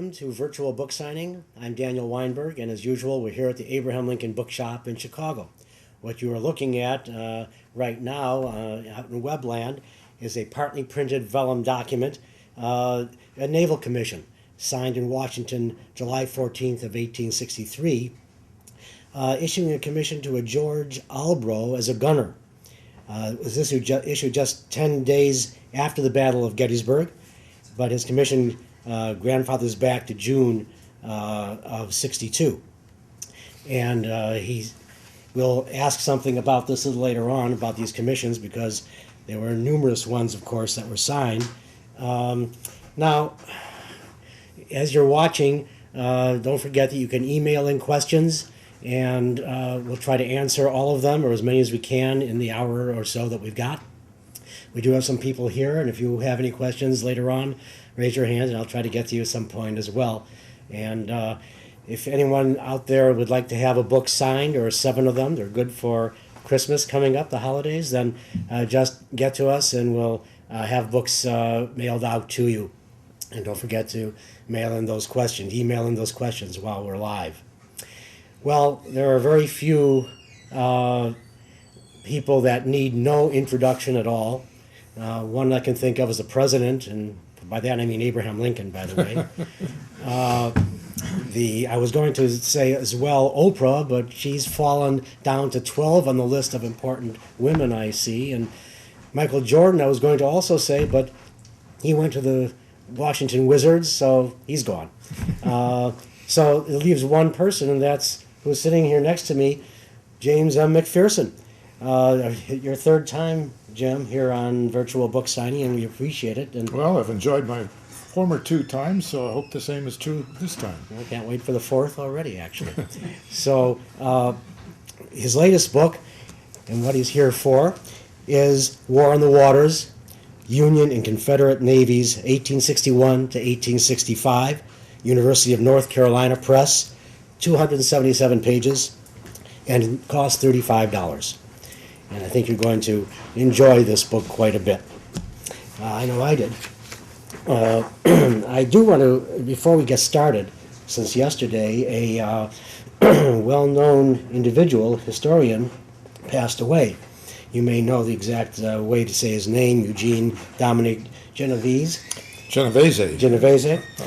Welcome to Virtual Book Signing. I'm Daniel Weinberg, and as usual, we're here at the Abraham Lincoln Bookshop in Chicago. What you are looking at right now out in Webland is a partly printed vellum document, a Naval Commission, signed in Washington July 14th of 1863, issuing a commission to a George Albro as a gunner. It was issued just 10 days after the Battle of Gettysburg, but his commission grandfathers back to June of 62. And he will ask something about this a little later on, about these commissions, because there were numerous ones, of course, that were signed. Now, as you're watching, don't forget that you can email in questions, and we'll try to answer all of them, or as many as we can, in the hour or so that we've got. We do have some people here, and if you have any questions later on, raise your hand, and I'll try to get to you at some point as well. And if anyone out there would like to have a book signed, or 7 of them, they're good for Christmas coming up, the holidays, then just get to us, and we'll have books mailed out to you. And don't forget to mail in those questions, email in those questions while we're live. Well, there are very few people that need no introduction at all. One I can think of is the president, and by that I mean Abraham Lincoln, by the way. I was going to say as well Oprah, but she's fallen down to 12 on the list of important women I see. And Michael Jordan I was going to also say, but he went to the Washington Wizards, so he's gone. So it leaves one person, and that's who's sitting here next to me, James M. McPherson. Your third time, Jim, here on Virtual Book Signing, and we appreciate it. And well, I've enjoyed my former 2 times, so I hope the same is true this time. I can't wait for the 4th already, actually. So his latest book, and what he's here for, is War on the Waters, Union and Confederate Navies, 1861 to 1865, University of North Carolina Press, 277 pages, and it costs $35. And I think you're going to enjoy this book quite a bit. I know I did. I do want to, before we get started, since yesterday a well-known individual, historian, passed away. You may know the exact way to say his name, Eugene Genovese. Genovese.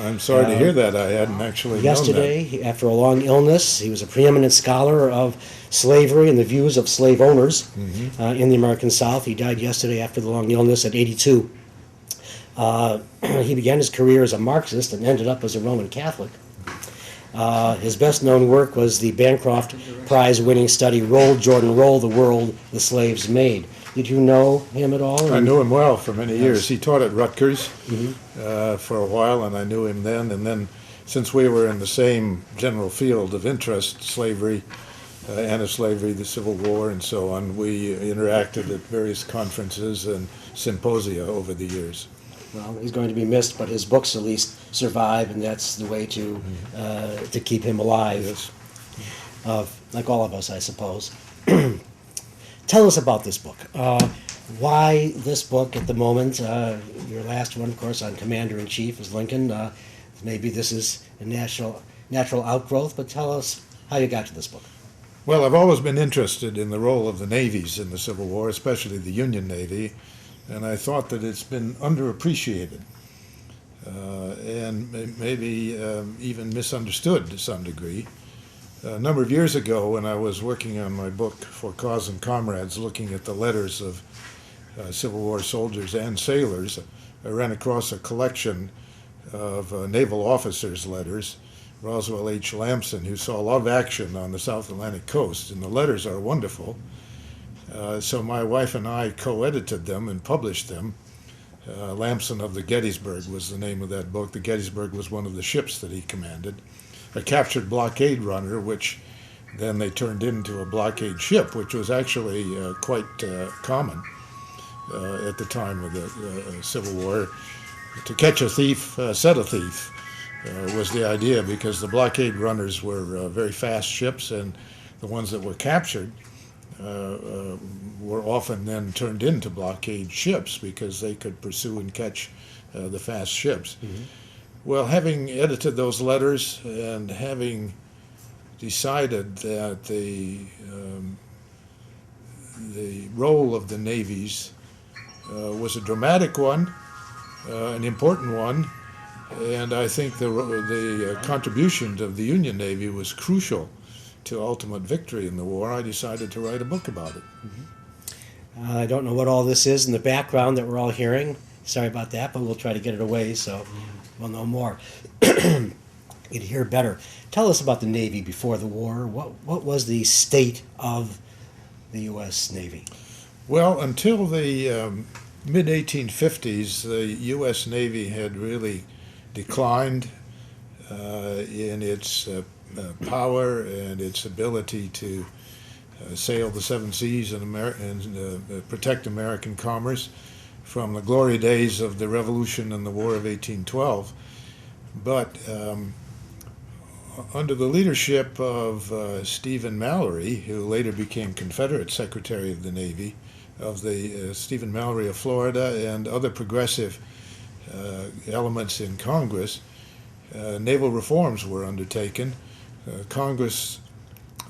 I'm sorry to hear that. I hadn't actually yesterday, known that. After a long illness, he was a preeminent scholar of slavery and the views of slave owners in the American South. He died yesterday after the long illness at 82. He began his career as a Marxist and ended up as a Roman Catholic. His best-known work was the Bancroft Prize-winning study, Roll, Jordan, Roll, the World the Slaves Made. Did you know him at all? I knew him well for many years. He taught at Rutgers for a while, and I knew him then. And then, since we were in the same general field of interest, slavery, anti-slavery, the Civil War, and so on, we interacted at various conferences and symposia over the years. Well, he's going to be missed, but his books at least survive, and that's the way to keep him alive. Yes. Like all of us, I suppose. Tell us about this book. Why this book at the moment? Your last one, of course, on Commander-in-Chief is Lincoln. Maybe this is a natural outgrowth, but tell us how you got to this book. Well, I've always been interested in the role of the navies in the Civil War, especially the Union Navy, and I thought that it's been underappreciated and maybe even misunderstood to some degree. A number of years ago, when I was working on my book For Cause and Comrades, looking at the letters of Civil War soldiers and sailors, I ran across a collection of naval officers' letters. Roswell H. Lamson, who saw a lot of action on the South Atlantic coast, and the letters are wonderful. So my wife and I co-edited them and published them. Lamson of the Gettysburg was the name of that book. The Gettysburg was one of the ships that he commanded. A captured blockade runner, which then they turned into a blockade ship, which was actually quite common at the time of the Civil War. To catch a thief, set a thief, was the idea, because the blockade runners were very fast ships, and the ones that were captured were often then turned into blockade ships because they could pursue and catch the fast ships. Well, having edited those letters and having decided that the role of the navies was a dramatic one, an important one, and I think the contribution of the Union Navy was crucial to ultimate victory in the war, I decided to write a book about it. I don't know what all this is in the background that we're all hearing. Sorry about that, but we'll try to get it away so we'll know more. You'd hear better. Tell us about the Navy before the war. What was the state of the U.S. Navy? Well, until the mid-1850s, the U.S. Navy had really declined in its power and its ability to sail the seven seas and protect American commerce from the glory days of the Revolution and the War of 1812. But under the leadership of Stephen Mallory, who later became Confederate Secretary of the Navy, Stephen Mallory of Florida and other progressive elements in Congress, naval reforms were undertaken. Congress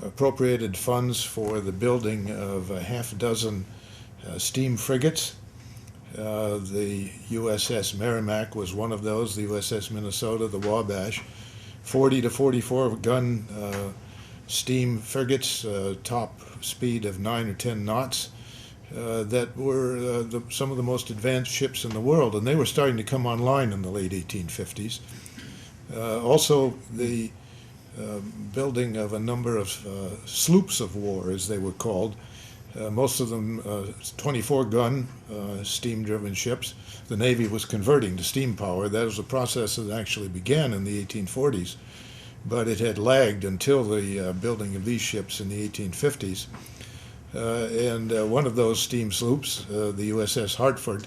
appropriated funds for the building of a half dozen steam frigates. The USS Merrimack was one of those, the USS Minnesota, the Wabash, 40 to 44 gun steam frigates, top speed of 9 or 10 knots, that were some of the most advanced ships in the world, and they were starting to come online in the late 1850s. Also, the building of a number of sloops of war, as they were called, most of them 24-gun steam-driven ships. The Navy was converting to steam power. That was a process that actually began in the 1840s, but it had lagged until the building of these ships in the 1850s. And one of those steam sloops, the USS Hartford,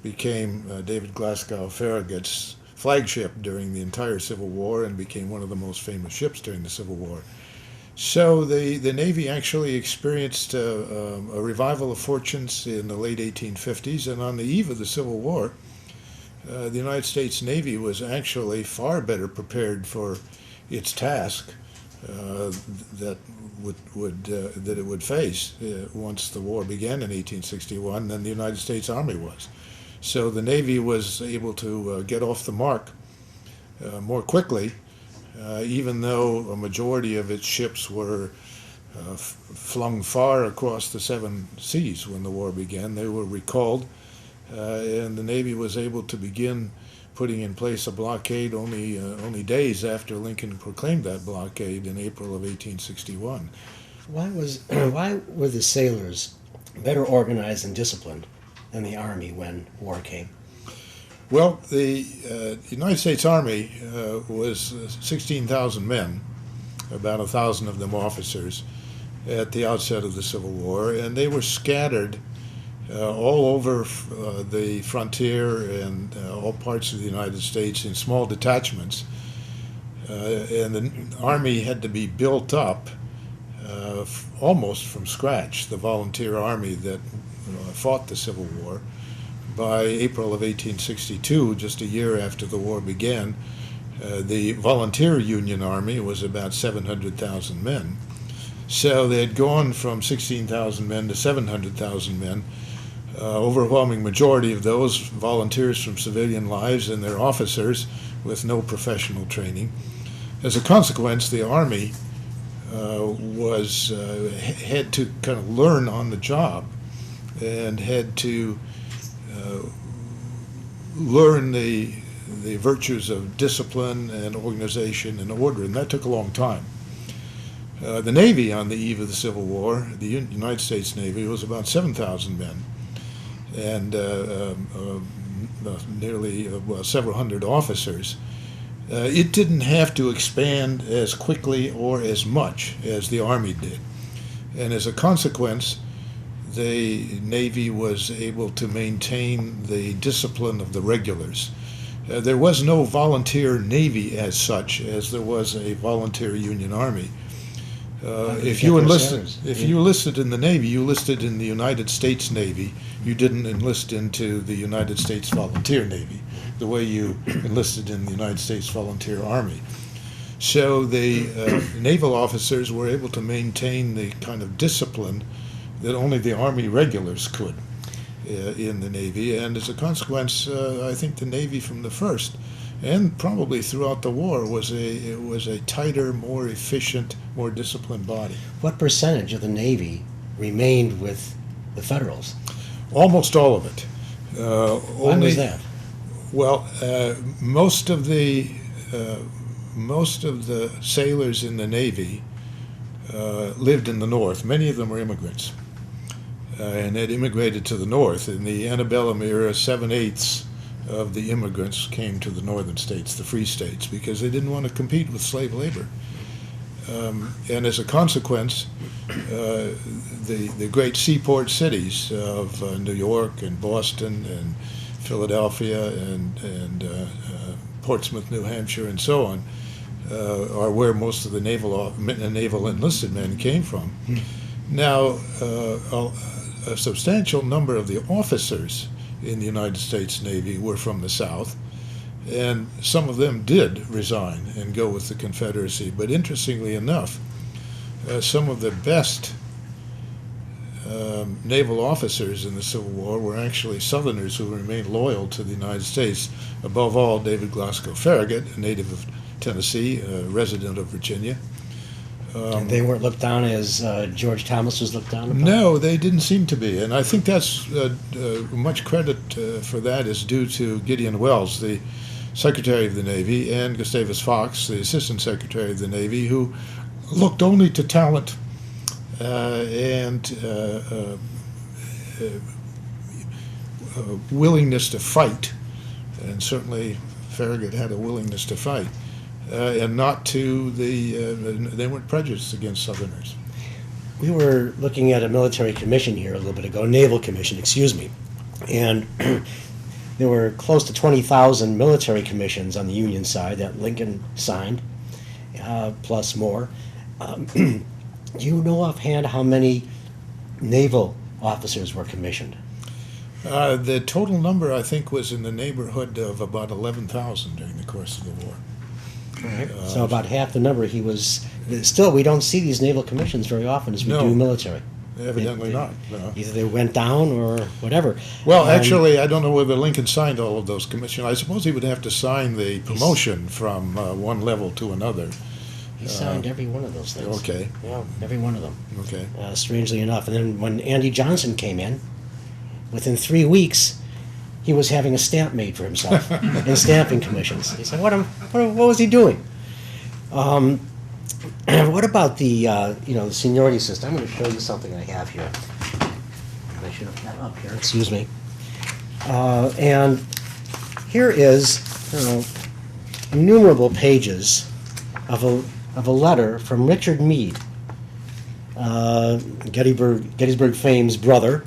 became David Glasgow Farragut's flagship during the entire Civil War and became one of the most famous ships during the Civil War. So the Navy actually experienced a revival of fortunes in the late 1850s, and on the eve of the Civil War, the United States Navy was actually far better prepared for its task that it would face once the war began in 1861 than the United States Army was. So the Navy was able to get off the mark more quickly, even though a majority of its ships were flung far across the seven seas when the war began. They were recalled, and the Navy was able to begin putting in place a blockade only days after Lincoln proclaimed that blockade in April of 1861. Why were the sailors better organized and disciplined than the Army when war came? Well, the United States Army was 16,000 men, about 1,000 of them officers, at the outset of the Civil War, and they were scattered all over the frontier and all parts of the United States in small detachments. And the Army had to be built up almost from scratch, the volunteer army that fought the Civil War. By April of 1862, just a year after the war began, the volunteer Union Army was about 700,000 men. So they had gone from 16,000 men to 700,000 men. Overwhelming majority of those volunteers from civilian lives and their officers with no professional training. As a consequence, the Army had to kind of learn on the job and had to learn the virtues of discipline and organization and order, and that took a long time. The Navy, on the eve of the Civil War, the United States Navy, was about 7,000 men, and nearly several hundred officers. It didn't have to expand as quickly or as much as the Army did, and as a consequence, the Navy was able to maintain the discipline of the regulars. There was no volunteer Navy as such as there was a volunteer Union Army. If you enlisted in the Navy, you enlisted in the United States Navy. You didn't enlist into the United States Volunteer Navy, the way you enlisted in the United States Volunteer Army. So the naval officers were able to maintain the kind of discipline that only the Army regulars could in the Navy, and as a consequence, I think the Navy from the first, and probably throughout the war, was a tighter, more efficient, more disciplined body. What percentage of the Navy remained with the Federals? Almost all of it. Why was that? Well, most of the sailors in the Navy lived in the North. Many of them were immigrants, and had immigrated to the North. In the antebellum era, 7/8 of the immigrants came to the northern states, the free states, because they didn't want to compete with slave labor. And as a consequence, the great seaport cities of New York and Boston and Philadelphia and Portsmouth, New Hampshire, and so on, are where most of the naval enlisted men came from. Now, a substantial number of the officers in the United States Navy were from the South, and some of them did resign and go with the Confederacy. But interestingly enough, some of the best naval officers in the Civil War were actually Southerners who remained loyal to the United States. Above all, David Glasgow Farragut, a native of Tennessee, a resident of Virginia. They weren't looked down as George Thomas was looked down upon? No, they didn't seem to be. And I think that's much credit for that is due to Gideon Welles, the Secretary of the Navy, and Gustavus Fox, the Assistant Secretary of the Navy, who looked only to talent and willingness to fight. And certainly Farragut had a willingness to fight. And not to they weren't prejudiced against Southerners. We were looking at a military commission here a little bit ago, Naval Commission, excuse me, and there were close to 20,000 military commissions on the Union side that Lincoln signed, plus more. Do you know offhand how many naval officers were commissioned? The total number, I think, was in the neighborhood of about 11,000 during the course of the war. Right. So about half the number he was. Still, we don't see these naval commissions very often as we do military. Evidently not. No. Either they went down or whatever. Well, actually, I don't know whether Lincoln signed all of those commissions. I suppose he would have to sign the promotion from one level to another. He signed every one of those things. Okay. Yeah, every one of them. Okay. Strangely enough. And then when Andy Johnson came in, within 3 weeks, he was having a stamp made for himself in stamping commissions. He said, what was he doing? What about the the seniority system? I'm going to show you something I have here. I should have that up here. Excuse me. And here is innumerable pages of a letter from Richard Meade, Gettysburg fame's brother,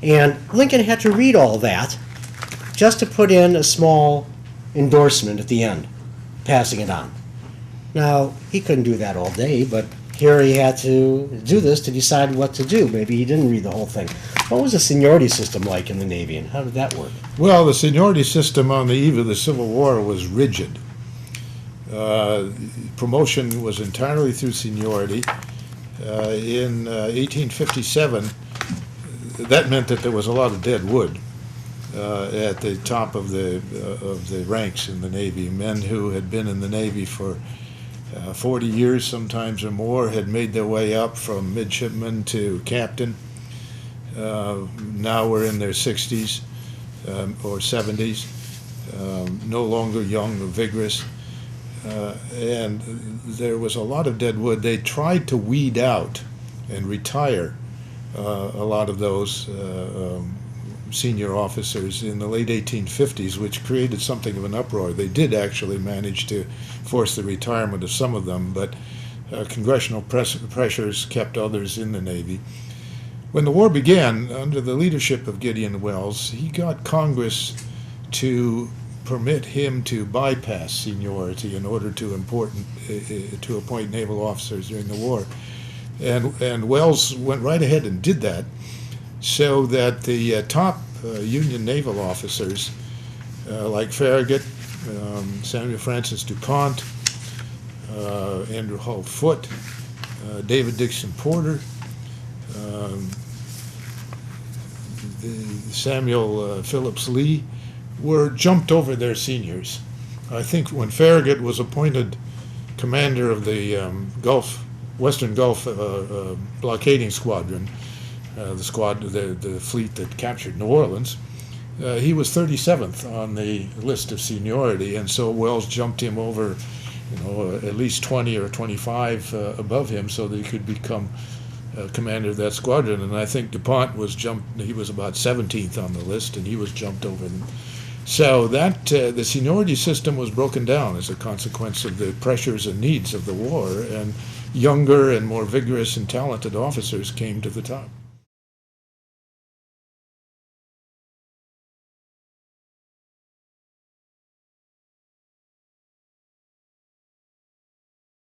and Lincoln had to read all that just to put in a small endorsement at the end, passing it on. Now, he couldn't do that all day, but here he had to do this to decide what to do. Maybe he didn't read the whole thing. What was the seniority system like in the Navy, and how did that work? Well, the seniority system on the eve of the Civil War was rigid. Promotion was entirely through seniority. In 1857, that meant that there was a lot of dead wood at the top of the ranks in the Navy. Men who had been in the Navy for 40 years, sometimes or more, had made their way up from midshipman to captain. Now we're in their 60s or 70s, no longer young or vigorous. And there was a lot of dead wood. They tried to weed out and retire a lot of those senior officers in the late 1850s, which created something of an uproar. They did actually manage to force the retirement of some of them, but congressional pressures kept others in the Navy. When the war began, under the leadership of Gideon Welles, he got Congress to permit him to bypass seniority in order to appoint naval officers during the war. And Wells went right ahead and did that, so that the top Union naval officers, like Farragut, Samuel Francis DuPont, Andrew Hull Foote, David Dixon Porter, Samuel Phillips Lee, were jumped over their seniors. I think when Farragut was appointed commander of the Western Gulf blockading squadron, the fleet that captured New Orleans, he was 37th on the list of seniority, and so Wells jumped him over, at least 20 or 25 above him, so that he could become commander of that squadron. And I think DuPont was jumped; he was about 17th on the list, and he was jumped over them. So that the seniority system was broken down as a consequence of the pressures and needs of the war, and younger and more vigorous and talented officers came to the top.